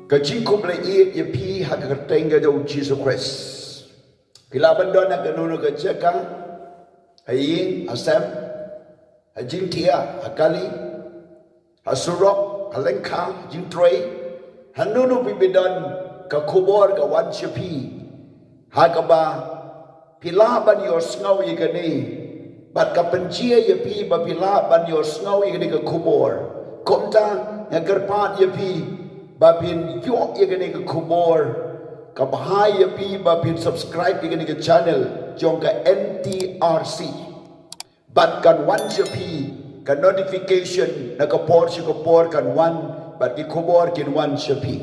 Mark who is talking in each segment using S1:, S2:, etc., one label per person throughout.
S1: Ka jingkup le it ye pi ha ka tenga do Jesus Christ. Pila bandon na kanunu ka jeka hayin asam ha jingkylla akali ha surok ha lengka jingtrei hanunu bibidon ka kubor ka wan shapi ha ka ba pila ban yo sngaw ye gani bat ka penjia ye pi ba pila ban yo sngaw ye gani ka kubor komta ya gerpat ye pi ba pin yo ye gani ka kubor ka bahai ye pi ba pin subscribe ye gani ka channel jong ka NTRC bat kan wan shapi ka notification na ka por kan wan bat ki kubor kin wan shapi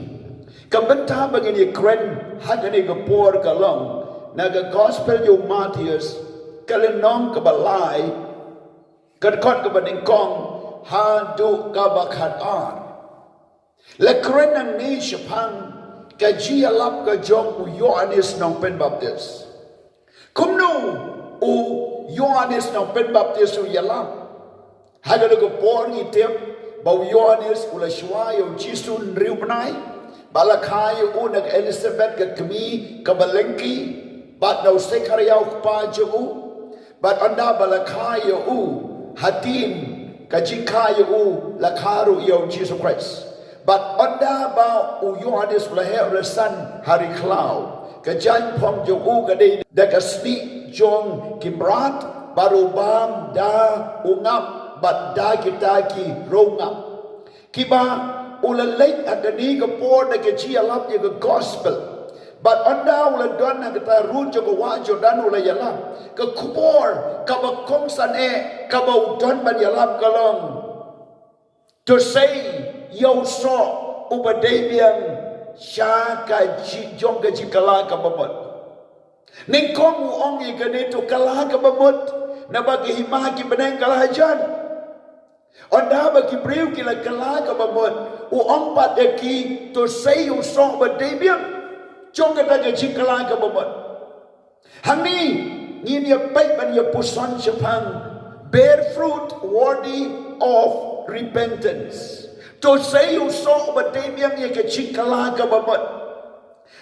S1: ka benta bagini kren hagani ka por ka long naga gospel yung Matthias kalinong kabalay kadkot kabadingkong hadu kabakhatar lekren ng ni shapang kajialap ka jong u Yohanes ng Penbaptist kumno u Yohanes ng Penbaptist u yalap hagano ka por ngitip baw Yohanes ula shwa yung jisun riupanay balakay u nag Elizabeth ka kami kabalengki Bat no sekariyaw pa jo bat anda balakaya hatin kajikaya lakaru yaw Jesus Christ bat anda ba Yohanes laher resan hari klau kajan pom jo kadai dakasni jong kimrat barubam da ungap bat da kitaki rongap kiba ulalek agani ka por na kajialap ye ka gospel But anda ula don na kita rujo ko wajo dan ula yalam ke kubor ka ba kongsan ka ba udon ban yalam kalong to say yo so badei biang sha ka jong ka jingkylla ka bamut ning kong ong i ganito kala ka bamut na bagi himaki beneng kalahajan anda bagi priu kila kala ka bamut ong pat ki to say yo so badei biang Jong kata ke jingkylla ka bamut. Hangni ngin ya pai ban ya puson Japan bear fruit worthy of repentance. To say you so badei biang ya ke jingkylla ka bamut.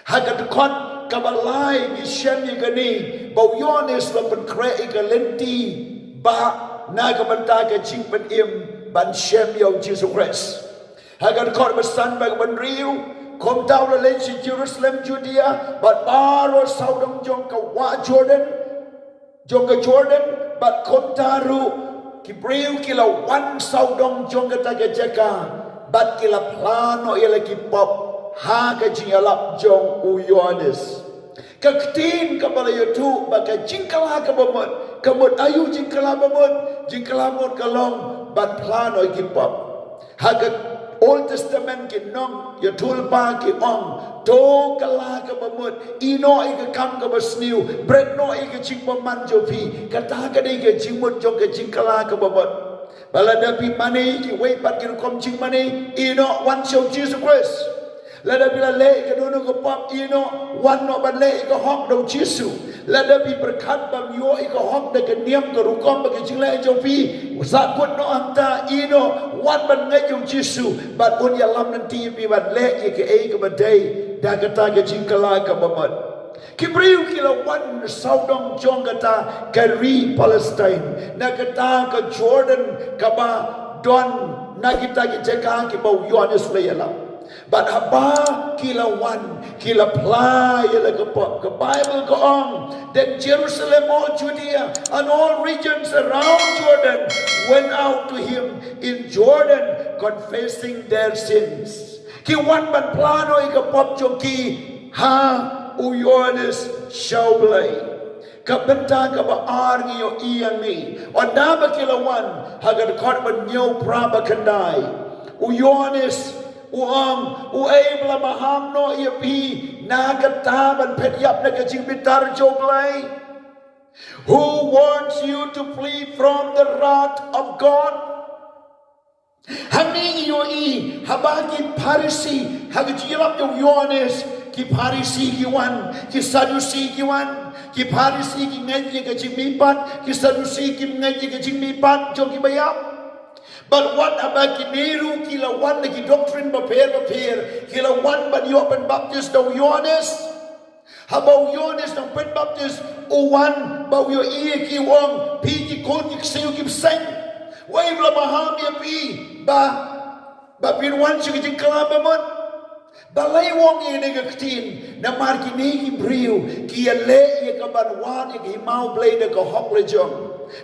S1: Hagat kon kabalai ni shem ya gani bau Yohanes la pen kre ka lenti ba na ka banta ka jing pen im ban shem ya Jesus Christ. Hagat kon besan ba ban riu Kom tau la len si Jerusalem Judea but baro saudong jong ka wa Jordan but kom taru ki breu kila wan saudong jong ka tagajaka but kila plano ila ki pop ha ka jingalap jong u Yohanes ka ktin ka balayotu ba ka jingkylla ka bamut kamut ayu jingkylla bamut jingkylla mut kalong but plano ki pop ha ka Old Testament ki nong ya tulpa ki ong to kala ka bamut ino ika kam ka basniu bread no ika jing paman jopi kata ka dei ka jingmut jong ka jingkylla ka bamut balada pi mani ki wei pat ki kom jing mani ino wan show Jesus Christ lada bila le ka dunu ka pop ino wan no ban le ka hok do Jesus lada pi berkat bam yo ika hok da ka niam ka rukom ba ka jingla jopi sakut no anta ino wan ban ngai yung Jesus bat un ya lam nanti pi ban le ke ka badei da kata ka jingkylla ka bamut kibriu kila wan saudong jong kata kari Palestine na kata ka Jordan ka ba don na kita ki jeka ki bau Yohanes le yalam but haba kila wan kila play la ka Bible ko on that Jerusalem all Judea and all regions around Jordan went out to him in Jordan confessing their sins ki wan ban plano ikapop jong ki ha u Yohanes shaublay kabenta ka ba argi yo iyang ni onda ba kila wan hagad kort ban nyo praba kandai u Yohanes uang uebla maham no iapi nagataban petyap na kajing bitar joglay who wants you to flee from the wrath of God hanging yo I habagi parisi hagijilap yung Yohanes ki parisi ki wan ki sadusi ki wan ki parisi ki ngaji kajing mipat ki sadusi ki ngaji kajing mipat jong ki bayap But what about kiniru kilawan lagi doctrine bapir kilawan ban yo pen baptist do Yohanes habau Yohanes nang pen baptist uwan bau yo ie ki wong pi ki kon ki siu ki seng wai bla maham ya pi ba pinwan si ki kabamut balai wong ye nega ktin na mar ki ni ki briu ki le ye ka banwan ye ki mau play de ko hok le jong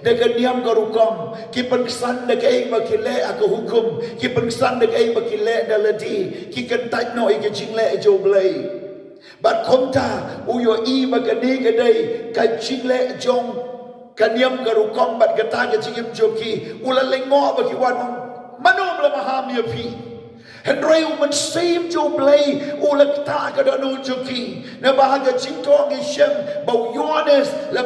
S1: de ka niam ka rukom ki pengsan de ka ma ki le aku hukum ki pengsan de ka ma ki le da lati ki kan tai no ye ki jing le jo play but komta u yo I ma ka ni ka dai ka jing le jong ka niam ka rukom bat ka ta ka jing jo ki ula le ngo ba ki wan manom la maham ye pi Henry man sim jo play ulak ta ka do jo ki na bahaga jingtong isem bau Yohanes la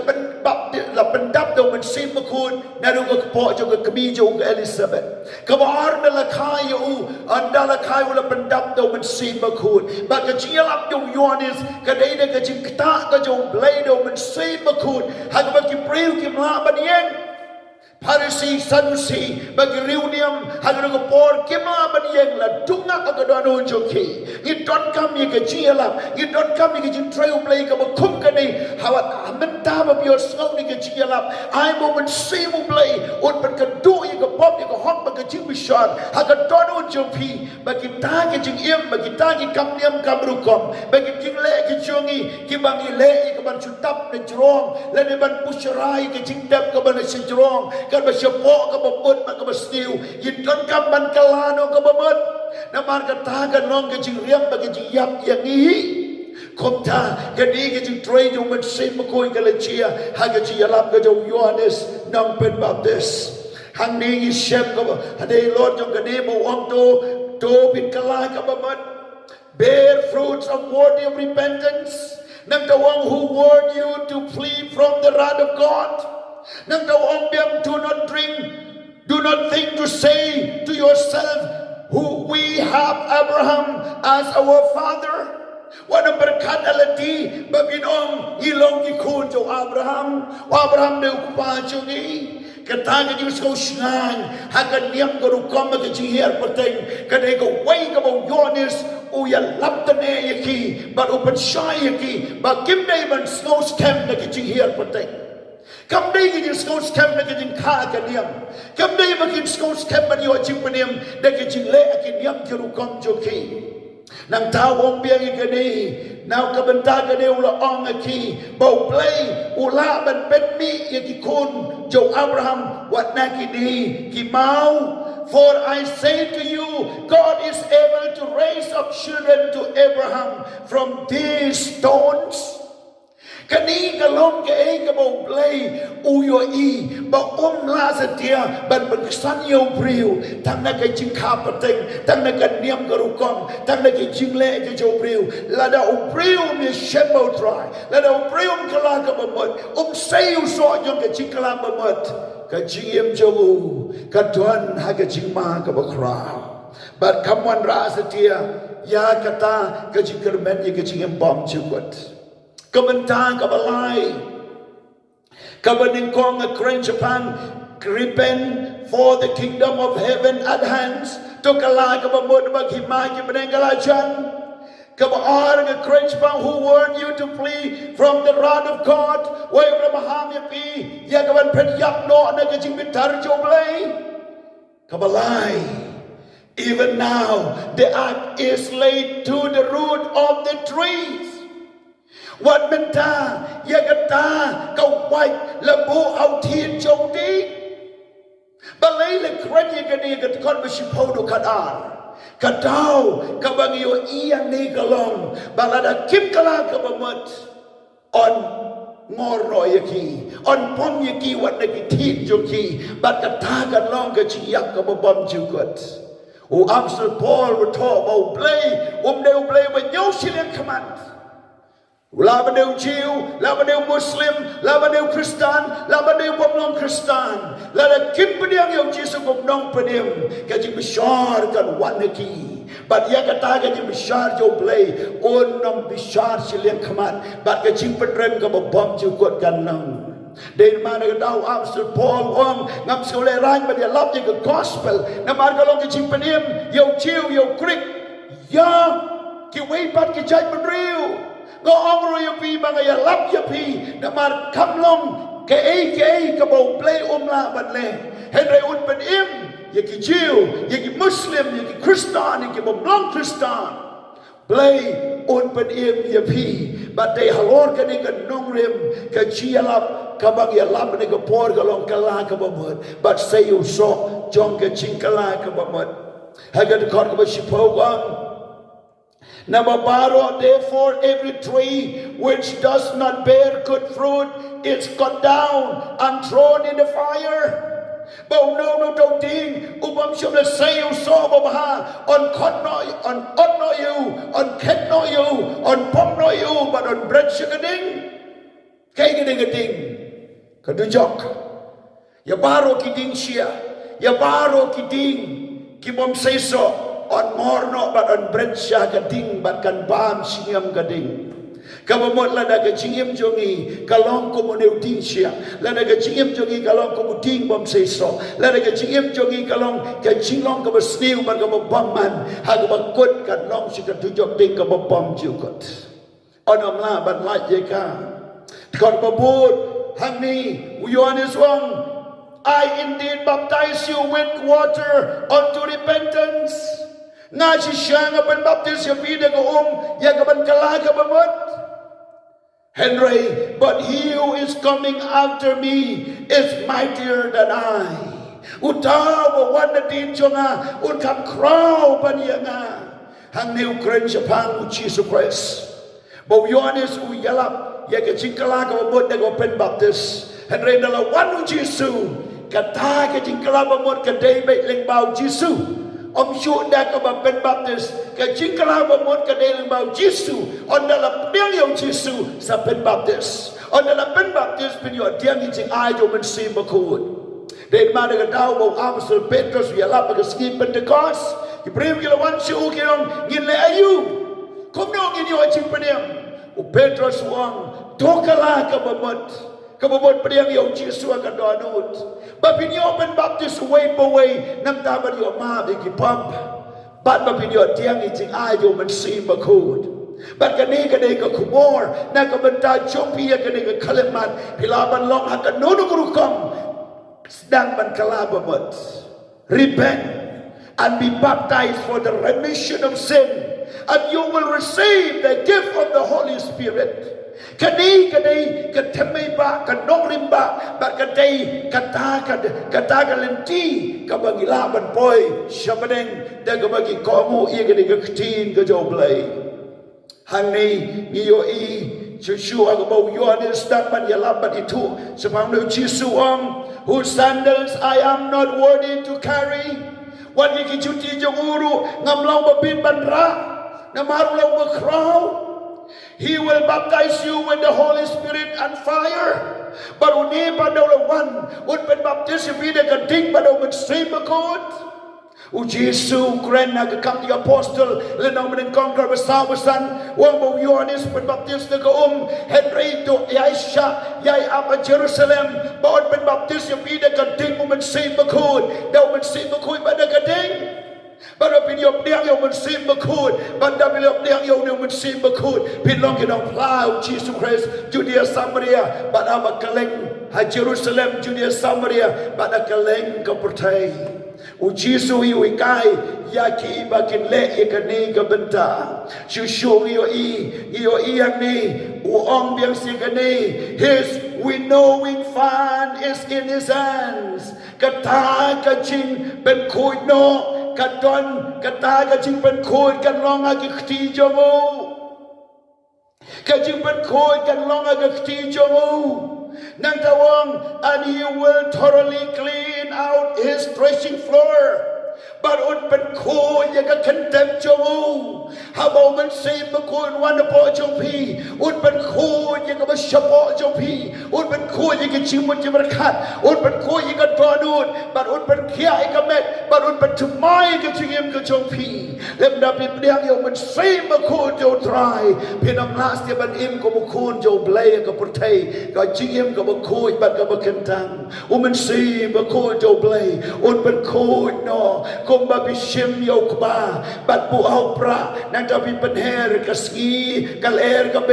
S1: pendap do man sim makun na do ka po jo ka kami jo ka Elizabeth ka bar na la kai u anda la kai ula pendap do man sim makun ba ka jingap jo Yohanes ka dai na ka jingta ka jo play do man sim makun ha ka ki priu ki ma ban yang Parisi Sadusi bagi reunium hagar ko por kima ban yeng la dunga ka do joki you don't come ye ka jingla you don't come ye ka trail play ka kum ka ni hawat amenta ba bior sngau ni ka jingla I moment see mu play on ban ka do ye ka pop ye ka hot ba ka jing bishar hagar do joki bagi ta ka jing im bagi ta ki kam niam kam rukom bagi jing le ki chungi ki bang le ye ka ban chutap ne jrong le ne ban pusharai ka jing dap ka ban se jrong kan ba syapok ka babut ma ka bastiu yidon ka ban kalano ka babut na mar ka tagan long ka jing riam ba ka jing yap yang i komta ka di ka jing trade yung man sim ko ka lechia ha ka jing yalap ka jo Yohanes nang pen baptist hang ni shem ka ade lord jong ka ni mo om to pin kala ka babut bear fruits of worthy of repentance nang tawang who warn you to flee from the wrath of God Nang tawang biang do not drink, do not think to say to yourself, who we have Abraham as our father. Wana berkat alati babinong ilong ikun jo Abraham de ukupachungi. Katanga di sko shnang hagan niam go kom ka jiher pateng kadai go wai ka bo Yohanes u ya laptane yaki but open shy yaki but kim dai ban snow scam na ka jiher pateng Kam day ki skos kem na ki ka kaniam. Kam day ma ki skos kem man yo chimpaniam na ki le akiniam ki rukom joki. Nang tawong biang ikani now kabanta ka de ula ong aki bau play ula ban bet mi ki kun jo Abraham wat na ki mau for I say to you God is able to raise up children to Abraham from these stones. Kani kalong ke ka bo play uyo I ba la sa dia ban san yo priu tang na ka jing ka pateng tang na ka niam ka rukom tang na ki jing le ka jo priu la da u priu mi shemo try la da u priu kala ka bamot say u so yong ka jing kala bamot ka jing yem jo ka tuan ha ka jing ma ka ba kra but kamwan ra sa dia ya kata ka jing kermen ye ka jing yem bom chukot Kabantang kabalay kabaningkong a kren Japan repent for the kingdom of heaven at hands to kala kabamod maghimay kibanengalajan kabaar a kren Japan who warned you to flee from the wrath of God way Abraham yapi yagaban penyap no nagajing bitar joblay kabalay even now the axe is laid to the root of the trees. What menta yagata ka white labo au tien jodi balay le kren yagani gat kon bishipodo kadar kadau kabangyo iyang ni galong balada kim kala kabamot on ngoro yaki on pom yaki wat nagi tien joki but katagan long ka chiyak kababam jukot o Apostle Paul would talk about play play with no shilling command Labaneu Jew, Labaneu Muslim, Labaneu Christian, Labaneu Bobnong Christian. Lada kimpaniang yung Jesus Bobnong panim. Kajing bishar kan wanaki. But ya kata kajing bishar jo play. On nang bishar silang kamat. But kajing padrem ka babam jukot kan nang Den mana ke dau Apostle Paul ong ngam sole ran ba dia lap je ke gospel na mar ka long ke chim panim yo chiu yo krik ya ki wei pat ki chai ban riu ngo ong ro yo pi ba ya lap ya pi na mar kam long ke ai ka bo play la ban le hen re un panim ye ki chiu ye ki muslim ye ki christian ye ki bom long christian play un panim ya pi but they halor ka ni ka nong rim ka chialap ka bang ya lap ni ka por ka long kala ka bamut but say you so jong ka jingkylla ka bamut hagat khot ka ba shipogam Namabaro, therefore, every tree which does not bear good fruit is cut down and thrown in the fire. Bầu nô nô đầu tiên, upam shum le sayo so baha on cut no on ot no you on ket no you on pom no you but on bread sugar ding. Kay ding. Kadujok. Ya baro kiding siya. Ya baro kiding kibom say so. On morno but on bread siya gading but kan bam singam gading. Kabamut lada ka chingim jongi kalong ko mo neuting siya. Lada ka chingim jongi kalong ko mo ting bom seso. Lada ka chingim jongi kalong ka chinglong ka basniu man ka mo bamman. Ha ka bakut kan long si ka tujok ding ka mo bom jukot. Onam la ban la ye ka. Kon babut hang ni uyon is wrong. I indeed baptize you with water unto repentance. Nga si siya nga baptize yung pida ko ya kaban kalaga bamut. Henry, but he who is coming after me is mightier than I. Utaw wan na din siya nga utkam kraw pa niya nga. Hang ni Ukraine siya pang Jesus Christ. Bawyonis uyalap ya ka jingkylla ka bamut na open baptist. Henry dalawan ng Jesus kata ka jingkylla bamut ka day may lingbao Jesus. Om syu da ka ba pen baptist ka jingkylla bamut ka day lingbao Jesus. On dalam bilyon Jesus sa pen baptist. On dalam pen baptist pin yo diam jing ai jo men si makut. Den mana ka daw mo Apostle Petrus ya la pa ka skip Pentecost. Ki prim ki lawan syu ki ong ngin le ayu. Kom no ngin yo jing penem. U Petrus wang dokala ka bamut. Kababot priang yung Jesus ka donut. Bapin yo pen baptist way pa way nam taban yo ma bi kipap. Bat bapin yo tiang iting ayo man si makut. Bat kani ka kumor na kabanta chopi ya kani ka kalimat pilaban long akan nuno kurukam sedang man kalabamot. Repent and be baptized for the remission of sin and you will receive the gift of the Holy Spirit. Kani katemay ba kanong rimba ba kadai kata kalenti kabangilaban poy shabadeng da kabagi komo iya kani kaktin ka joblay hangni niyo i Joshua kabaw yohanes dapat yalaban itu sepang no Jisuang whose sandals I am not worthy to carry wan yikichuti jong uru ngamlaw babin banra namarulaw makraw. He will baptize you with the Holy Spirit and fire. But uni pada one would be baptized if he can think pada would say makut. U Jesu kren na kakam the apostle lenong menengkongkar besar-besar wang bau Yohanes pen baptis na Henry to Aisha yai apa Jerusalem bawat pen baptis yang he can think would say makut. Daw would say makut pada kading. But pin yo diang yo men sim makut but da bil diang yo men sim makut pin long ke dong plau Jesus Christ Judea Samaria but ama kaleng ha Jerusalem Judea Samaria but a kaleng ka pertai u Jesus yu ikai ya ki bakin le ikani ka benta shushu yo yang ni u ong biang si kani his winnowing fan is in his hands kata kaching ben kuit no kadon kata kajing pen khoi kan long agi khti jomo kajing pen khoi kan long agi khti jomo nang tawang and he will thoroughly clean out his threshing floor but un pen khoi ya ka condemn jomo habo man say ma khoi wan po jopi un pen khoi ya ka ba shapo jopi un pen khoi ya ka chimut ya berkat un pen khoi ya ka donut but un pen khia ya ka met บัดอุนปัจจุบันก็ชิงเอ็มก็จงพีเล็บดาบิบเดียงโยมันซีมาคูนโจทรายพี่น้องลาสเตียบันเอ็มก็บุคูนโจเบลย์ก็ปุถุยก็ชิงเอ็มก็บุคูนบัดก็บุกันตังอุมันซีมาคูนโจเบลย์อุนเป็นคูนเนาะกุมบาบิชิมโยกบาบัดปูเอาพระนั่งจะพิปันเฮรกัสกีกัลเอร์กเบ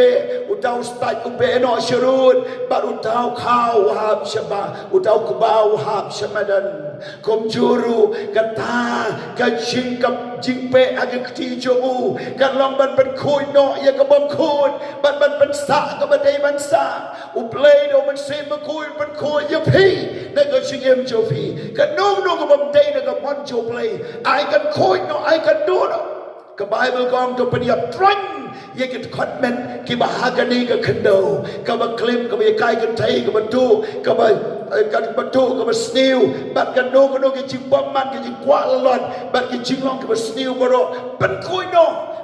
S1: อุตาสตัดอุเบนอชรูดบัดอุตาข้าวหาบชบาอุตากบ่าวหาบชมาดันคมจูรูกันตากันชิงกับจิงเปะอากันทีโจอูกันลองบันเป็นคุยเนาะยังกับบอมคุยบันเป็นสะกับบันเดมันสะอุเปลย์โดมันเซมาคุยเป็นคุยยาพีนั่นก็ชิงเอ็มโจพีกันนุ่งกับบอมเดย์นั่นกับบอลโจเปลย์ไอ้กันคุยเนาะไอ้กันดูเนาะกับไบเบิลกองตัวปฏิบัติตรังยังกิจคอนเมนกิบหากันนี่กับคันโดกับมาคลิมกับมาใกล้กันไทยกับมาดูกับมากันมาดูกับมาสนิวบัดกันโนกันกิจิบอมมันกิจิกวาลอนบัดกิจิลองกับมาสนิวบารอเป็นคุยโน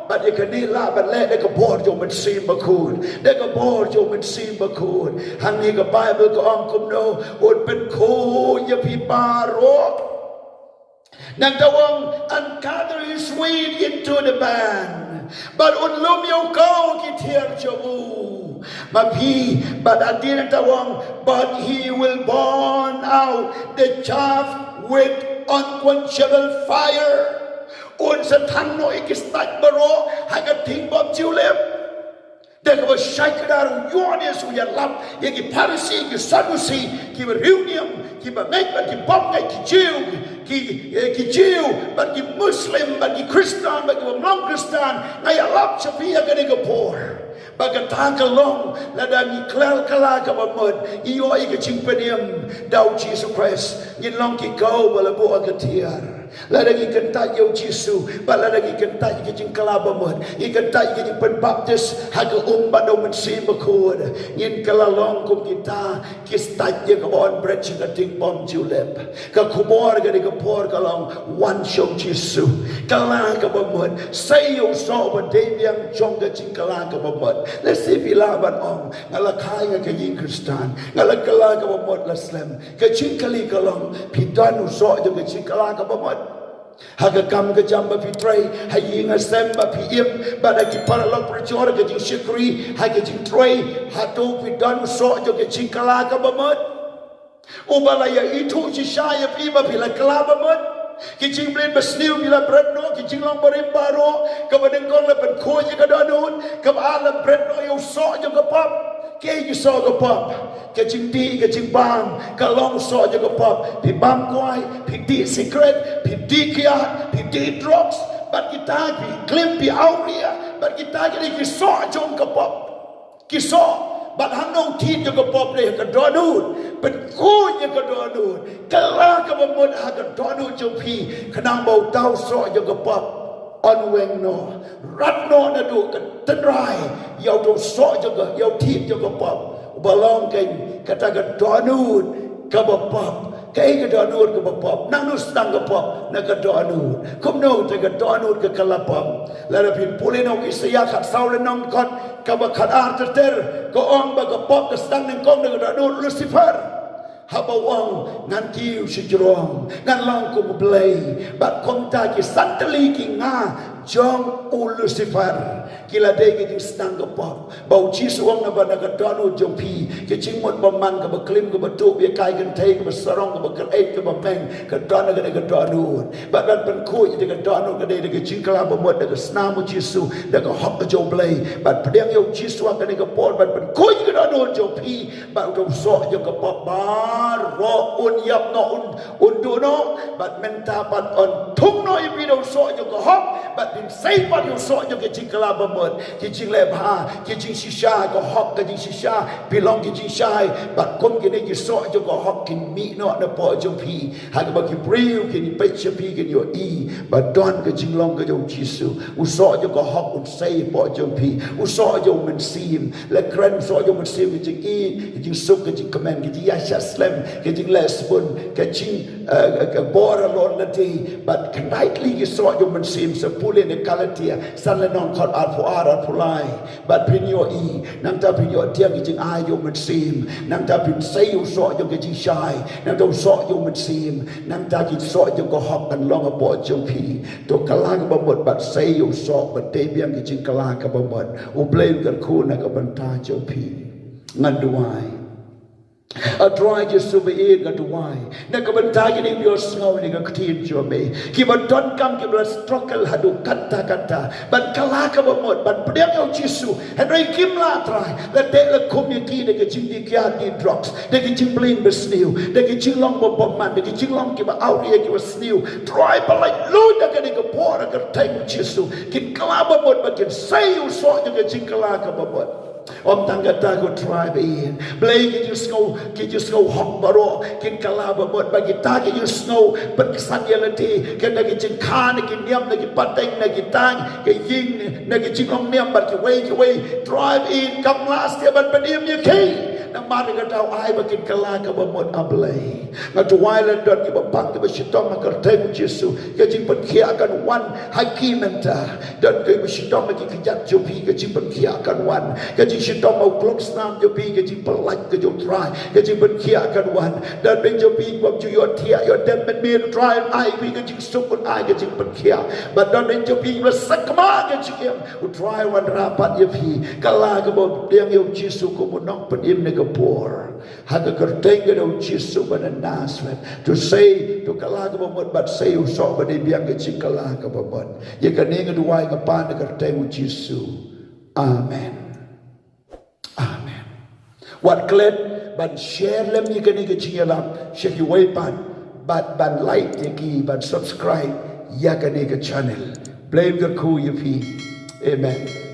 S1: บัดยังกันนี่ลาบัดแรกได้กับบอร์โจมันซีมาคูนได้กับบอร์โจมันซีมาคูนทางนี้กับไบเบิลกองคุมโนอุดเป็นคุยยาพิบารอนังตะวังอันคาดริสวีด into the band บัดอุนลุมโยเก้ากิเทียร์จูมาพี่บัดอันดีนังตะวัง but he will burn out the chaff with unquenchable fire อุนสะทันโนอิกิสตัดบารอให้กันทิ้งบอมจิวเล็บเด็กว่าใช้กระดาษย้อนเนี่ยสุยาลับยังกิพาริซีกิซาดุซีกิบริวเนียมกิบเมกบัดกิบอมไงกิจิวกิจิวบัดกิมุสลิมบัดกิคริสเตียนบัดกิnonคริสเตียนไงลับชพียกันนี่ก็พอบัดกันทางกันลงและได้มีเคลื่อนกลากับหมดอีโออีกจิงเป็นยมดาวจีสุคริสยินลองกิเก้าบลาบัวกันเทียร์และได้กิกันตายยซูบัดและได้กิกันตายกิจิงกลาบหมดอีกันตายกิจิงเป็นบัพติสหากบัดมันซีมาคูดยินกลาลองกุมกิตากิสตายยังกับบอนเบรชกันทิ้งบอมจิวเล็บกับคุบอร์กันนี่กับพอร์กลองวันชงจิสุกลากับหมดเซยโซบันเดียมจงกับจิงกลากับหมดและสิฟิลาบันองงั้นละขายกับยิงคริสเตียนงั้นละกลากับหมดละสเลมกับจิงกลีกลองพิดานุโซจงกับจิงกลากับหมดหากกรรมกจำมาพิตรัยให้ยิงเซมมาพิเอมบัดกิปาราลอประจอร์กจิงชิครีให้กจิงตรัยหาตูพิดานุโซจงกับจิงกลากับหมดอุบาลายitu cishaya piba bila kelaba mud kicing blin besniu bila bretno kicing long barimbaro kabadeng kong lepen khoy ka danun kab ala bretno yo so jo ka pap ke you so ka pap kicing di kicing bam ka long so jo ka pap pi bam kwai pi di secret pi di kiat pi di drugs bat kita pi klim pi auria bat kita ki so jo ka pap ki soบัดฮันนงทีนจะกระปอบเลยกระดอนูนเป็นกู้ยังกระดอนูนกะลากับมันหากระดอนูนจงพีขนางเบาเต้าซอยังกระปอบอันเวงโนรัดโนนะดูกันตันไรยาวตรงซอยังกระยาวทีนยังกระปอบบาลองกันกระตากระดอนูนกับปอบกายกระดอนูนกับปอบนั่งนุสตังกับปอบนักกระดอนูนคุมโนจะกระดอนูนกับกะลาปอบแล้วเราพิมพ์พูดน้องอิสยาขัดเศร้าและน้องก่อนกับขัดอาร์เตอร์ก็อ่องกับปอบกับสตังหนึ่งกองหนึ่งกระดอนูนลูซิเฟอร์ฮับวงนันทิวชิจรองนันลองกุมเบลย์บัดคงตากิสันตลีกิงาจองอูลูซิเฟอร์กิลาเดกิจิงสตังกับปอบเบาชีสวงนับนักดอนูจงพีกิจิงหมดบะมันกับคลิมกับตูเบียกายกันเทกับสรองกับกระเอ็ดกับแมงกับดอนักดอนูบัดนั้นเป็นคู่ยังกับดอนูกันเดกับจิงกลาบหมดกับสนามุจิสุกับฮอกกับโจเบลย์บัดเพียงยกชีสวงกันกับปอดบัดเป็นคู่ยังกับดอนูจงพีบัดเราโซ่ยังกับปอบบารออุนยับนออุนดูนอบัดเมนตาบัดอ่อนทุ่งน้อยพี่เราโซ่ยังกับฮอกบัดเป็นไซบัดเราโซ่ยังกับจิงกลาบหมดกิจิงเลบฮากิจิงชิชาก็ฮอกกิจิงชิชาพี่ลองกิจิงชายบัดคมกินกิโซ่ยังกับฮอกกินมีนอนะปอจงพีหากบัดกิบริวกินไปเชพีกินโยอีบัดดอนกิจิงลองก็จงชิสุอุโซ่ยังกับฮอกอุนไซปอจงพีอุโซ่ยังมันซีมและครันโซ่ยังมันซีมกิจิงอีกิจิงสุกกิจิงคอมเมนกิจิยาชาสเลมกิจิงเลสบุนกิจิงบอร์ลอนนาทีบัดขณะที่กิโซ่ยังมันซีมสปูเลน in the Galatia san le non khot ar phu ar phu lai but pin yo i nang ta pin yo tiang jing ai yo man sim nang ta pin say yo so yo ke jing shai nang ta so yo man sim nang ta jing so yo ko hop kan long bo jong pi to kala ka bot but say yo so but te biang ke jing kala ka bot u blame kan khu na ka ban ta jong pi ngan duai a dry just to be in got why na ka ban ta ni yo snow ni ka tin jo me ki ban don kam ki ban struggle hadu kata ban kala ka bot ban priang yo jisu henry kim la try that they la community de ke jing di kya di drugs de ke jing blame be snew de ke jing long bo man de ke jing long ki ba out here ki ba snew try ba like lo da ka ni ka por ka take jisu ki kala bot ba kin say you so de ke jing kala ka bot Om tangga tago tribe in. Blay ki you snow hot baro. Kin kalaba bot bagi tagi you snow. But sangyalati. Kin nagi jing kan nagi niam nagi pateng nagi tang. Ki ying nagi jing long niam but ki way. Tribe in. Kam last year but panim you key. Nang mari ka tau ai bakin kala ka bamot ablay. Nga tuwailan dot ki babang ki basyitong makarteng Jesu. Ka jing patkia kan wan hakimenta. Dot ki basyitong magi kajat jopi ka jing patkia kan wan. Ka jing syitong mau klok snam jopi ka jing palak ka jong try. Ka jing patkia kan wan. Dan ben jopi kwam ju yo tia yo dem ben mir try ai pi ka jing sukun ai ka jing patkia. But dan ben jopi wa sakma ka jing em. U try wan rapat yo pi. Kala ka bot diang yo Jesu ko mo nok panim ne poor haga kertenga do Jesu bana Nazareth to say to kalaga bamot but say you so bani biang ke kalaga bamot ye kaninga duwai ka pan kertenga Jesu amen what glad ban share lem ye kaninga chialam share you way pan but ban like ye ki ban subscribe ya kaninga channel blame the ku ye pi amen